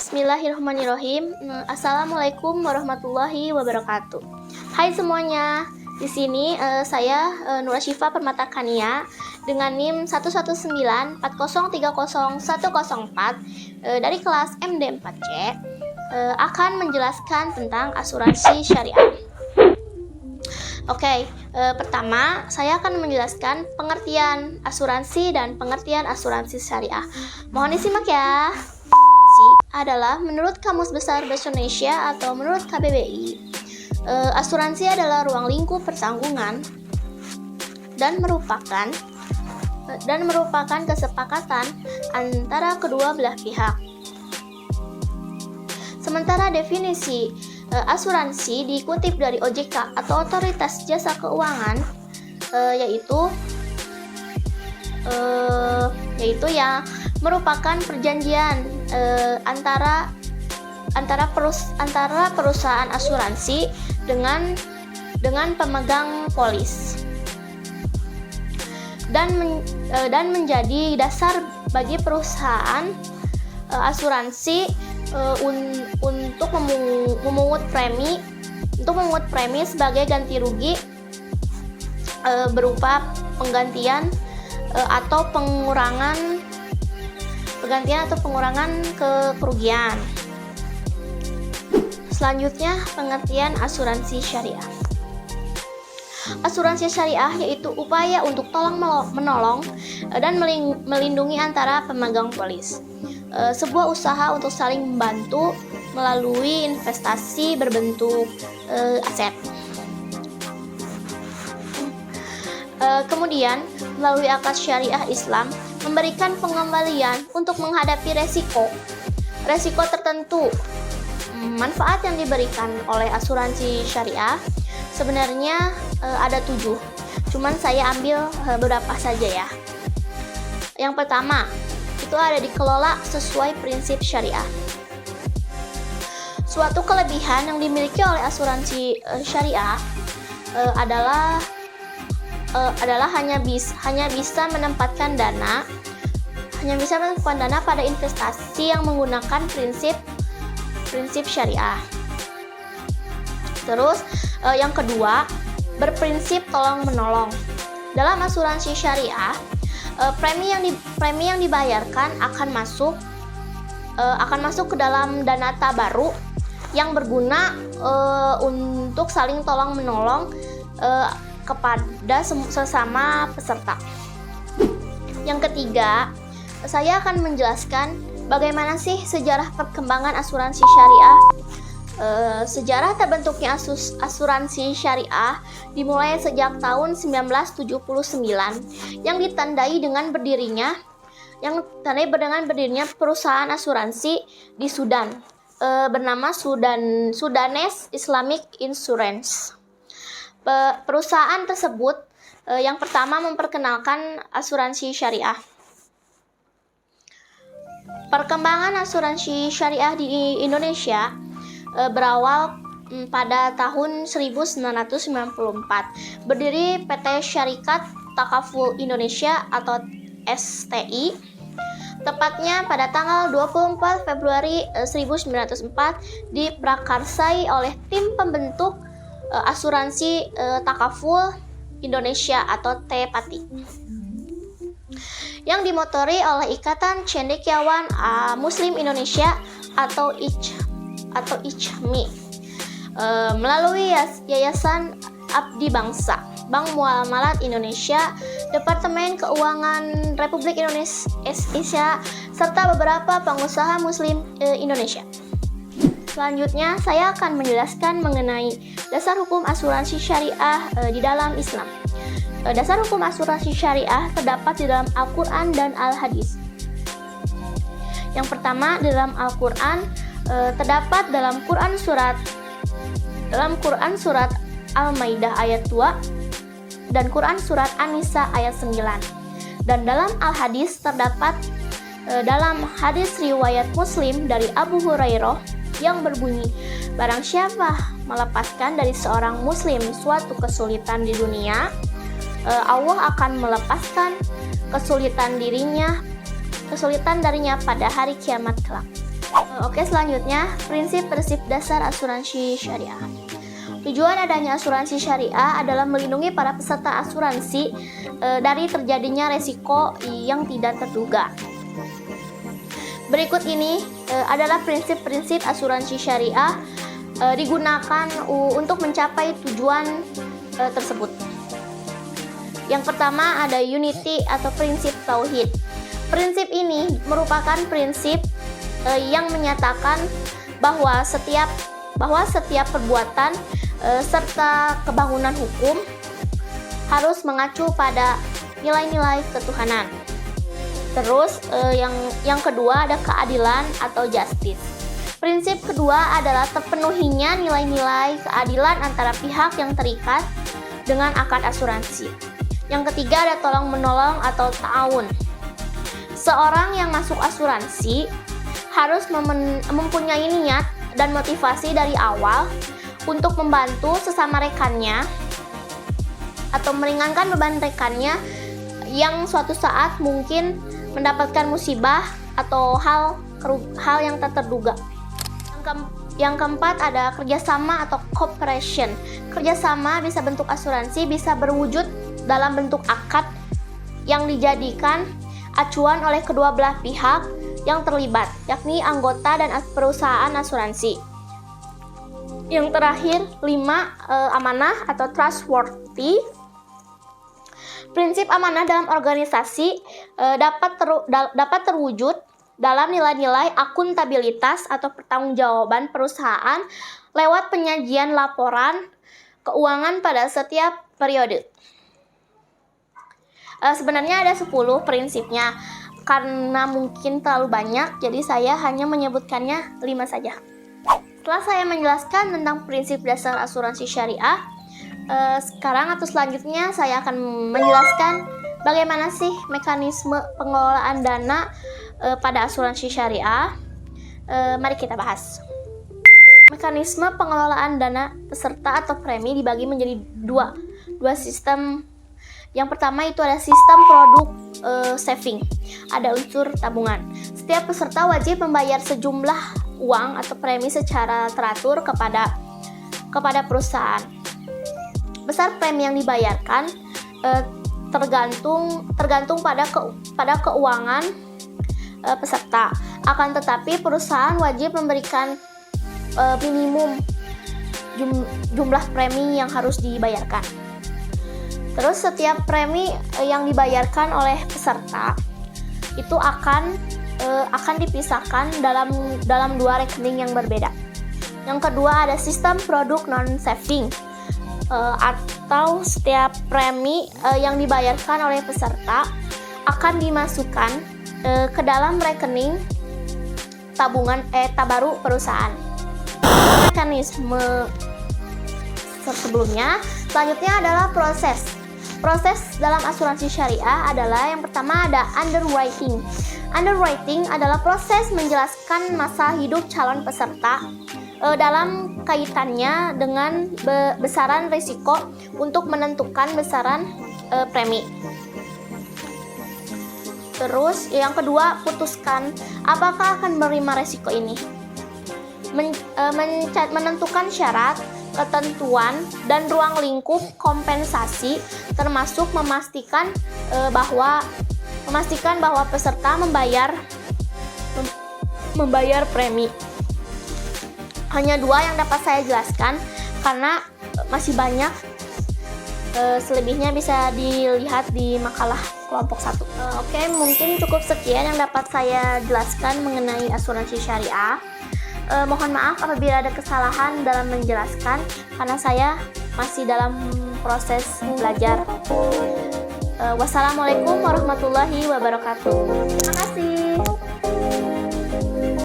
Bismillahirrahmanirrahim. Assalamualaikum warahmatullahi wabarakatuh. Hai semuanya. Di sini saya Nur Asyifa Permata Kania dengan NIM 11940300104 dari kelas MD4C akan menjelaskan tentang asuransi syariah. Oke, pertama saya akan menjelaskan pengertian asuransi dan pengertian asuransi syariah. Mohon disimak ya. Adalah menurut Kamus Besar Bahasa Indonesia atau menurut KBBI, asuransi adalah ruang lingkup pertanggungan dan merupakan kesepakatan antara kedua belah pihak. Sementara definisi asuransi dikutip dari OJK atau Otoritas Jasa Keuangan, yaitu yang merupakan perjanjian antara perusahaan asuransi dengan pemegang polis dan menjadi dasar bagi perusahaan asuransi untuk memungut premi sebagai ganti rugi berupa penggantian atau pengurangan kerugian. Selanjutnya, pengertian asuransi syariah. Asuransi syariah yaitu upaya untuk tolong-menolong dan melindungi antara pemegang polis. Sebuah usaha untuk saling membantu melalui investasi berbentuk aset. Kemudian, melalui akad syariah Islam memberikan pengembalian untuk menghadapi resiko tertentu. Manfaat yang diberikan oleh asuransi syariah sebenarnya ada 7, cuman saya ambil beberapa saja ya. Yang pertama, itu ada dikelola sesuai prinsip syariah. Suatu kelebihan yang dimiliki oleh asuransi syariah adalah hanya bisa menempatkan dana pada investasi yang menggunakan prinsip syariah. Terus yang kedua, berprinsip tolong menolong. Dalam asuransi syariah, premi yang dibayarkan akan masuk ke dalam dana tabaruk yang berguna untuk saling tolong menolong kepada sesama peserta. Yang ketiga, saya akan menjelaskan bagaimana sih sejarah perkembangan asuransi syariah. Sejarah terbentuknya asuransi syariah dimulai sejak tahun 1979 yang ditandai dengan berdirinya perusahaan asuransi di Sudan bernama Sudanese Islamic Insurance. Perusahaan tersebut yang pertama memperkenalkan asuransi syariah. Perkembangan asuransi syariah di Indonesia berawal pada tahun 1994. Berdiri PT Syarikat Takaful Indonesia atau STI, tepatnya pada tanggal 24 Februari 1904 diprakarsai oleh tim pembentuk asuransi Takaful Indonesia atau TPATI yang dimotori oleh Ikatan Cendekiawan Muslim Indonesia atau ICMI melalui Yayasan Abdi Bangsa, Bank Muamalat Indonesia, Departemen Keuangan Republik Indonesia serta beberapa pengusaha Muslim Indonesia. Selanjutnya, saya akan menjelaskan mengenai dasar hukum asuransi syariah di dalam Islam. Dasar hukum asuransi syariah terdapat di dalam Al-Quran dan Al-Hadis. Yang pertama, di dalam Al-Quran terdapat dalam Quran surat Al-Maidah ayat 2 dan Quran surat An-Nisa ayat 9. Dan dalam Al-Hadis terdapat dalam hadis riwayat Muslim dari Abu Hurairah yang berbunyi, barang siapa melepaskan dari seorang muslim suatu kesulitan di dunia, Allah akan melepaskan kesulitan darinya pada hari kiamat kelak. Oke, selanjutnya prinsip-prinsip dasar asuransi syariah. Tujuan adanya asuransi syariah adalah melindungi para peserta asuransi dari terjadinya resiko yang tidak terduga. Berikut ini adalah prinsip-prinsip asuransi syariah digunakan untuk mencapai tujuan tersebut. Yang pertama ada unity atau prinsip tauhid. Prinsip ini merupakan prinsip yang menyatakan bahwa setiap perbuatan serta kebangunan hukum harus mengacu pada nilai-nilai ketuhanan. Terus yang kedua ada keadilan atau justice. Prinsip kedua adalah terpenuhinya nilai-nilai keadilan antara pihak yang terikat dengan akad asuransi. Yang ketiga ada tolong-menolong atau ta'awun. Seorang yang masuk asuransi harus mempunyai niat dan motivasi dari awal untuk membantu sesama rekannya atau meringankan beban rekannya yang suatu saat mungkin mendapatkan musibah atau hal yang tak terduga. Yang keempat ada kerjasama atau cooperation. Kerjasama bisa bentuk asuransi, bisa berwujud dalam bentuk akad yang dijadikan acuan oleh kedua belah pihak yang terlibat, yakni anggota dan perusahaan asuransi. Yang terakhir, 5, amanah atau trustworthy. Prinsip amanah dalam organisasi dapat terwujud dalam nilai-nilai akuntabilitas atau pertanggungjawaban perusahaan lewat penyajian laporan keuangan pada setiap periode. Sebenarnya ada 10 prinsipnya, karena mungkin terlalu banyak, jadi saya hanya menyebutkannya 5 saja. Setelah saya menjelaskan tentang prinsip dasar asuransi syariah, sekarang atau selanjutnya saya akan menjelaskan bagaimana sih mekanisme pengelolaan dana pada asuransi syariah. Mari kita bahas. Mekanisme pengelolaan dana peserta atau premi dibagi menjadi dua sistem. Yang pertama itu ada sistem produk saving, ada unsur tabungan. Setiap peserta wajib membayar sejumlah uang atau premi secara teratur kepada perusahaan. Besar premi yang dibayarkan tergantung pada keuangan peserta. Akan tetapi perusahaan wajib memberikan minimum jumlah premi yang harus dibayarkan. Terus setiap premi yang dibayarkan oleh peserta itu akan dipisahkan dalam 2 rekening yang berbeda. Yang kedua ada sistem produk non-saving, atau setiap premi yang dibayarkan oleh peserta akan dimasukkan ke dalam rekening tabungan tabaru perusahaan. Mekanisme sebelumnya, selanjutnya adalah proses dalam asuransi syariah adalah yang pertama ada underwriting. Underwriting adalah proses menjelaskan masa hidup calon peserta dalam kaitannya dengan besaran risiko untuk menentukan besaran premi. Terus yang kedua, putuskan apakah akan menerima risiko ini. Menentukan syarat, ketentuan, dan ruang lingkup kompensasi, termasuk memastikan bahwa peserta membayar premi. Hanya 2 yang dapat saya jelaskan karena masih banyak. Selebihnya bisa dilihat di makalah kelompok 1. Oke, mungkin cukup sekian yang dapat saya jelaskan mengenai asuransi syariah. Mohon maaf apabila ada kesalahan dalam menjelaskan karena saya masih dalam proses belajar. Wassalamualaikum warahmatullahi wabarakatuh. Terima kasih.